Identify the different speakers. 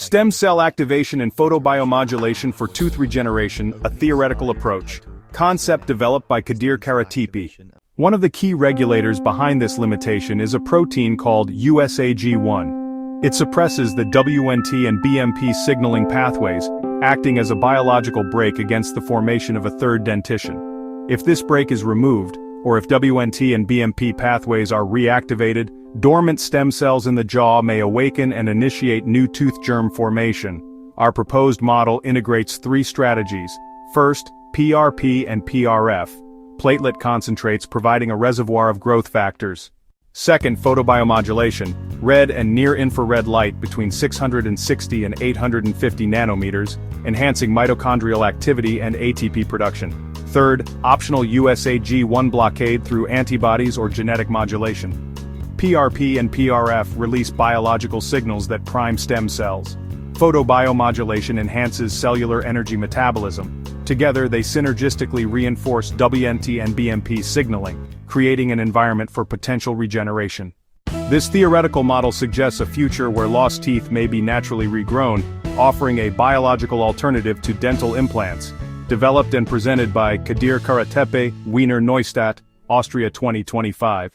Speaker 1: Stem cell activation and photobiomodulation for tooth regeneration, a theoretical approach. Concept developed by Kadir Karatipi. One of the key regulators behind this limitation is a protein called USAG1. It suppresses the WNT and BMP signaling pathways, acting as a biological brake against the formation of a third dentition. If this brake is removed, or if WNT and BMP pathways are reactivated, dormant stem cells in the jaw may awaken and initiate new tooth germ formation. Our proposed model integrates three strategies. First, PRP and PRF, platelet concentrates providing a reservoir of growth factors. Second, photobiomodulation, red and near-infrared light between 660 and 850 nanometers, enhancing mitochondrial activity and ATP production. Third, optional USAG1 blockade through antibodies or genetic modulation. PRP and PRF release biological signals that prime stem cells. Photobiomodulation enhances cellular energy metabolism. Together they synergistically reinforce WNT and BMP signaling, creating an environment for potential regeneration. This theoretical model suggests a future where lost teeth may be naturally regrown, offering a biological alternative to dental implants. Developed and presented by Kadir Karatepe, Wiener Neustadt, Austria 2025.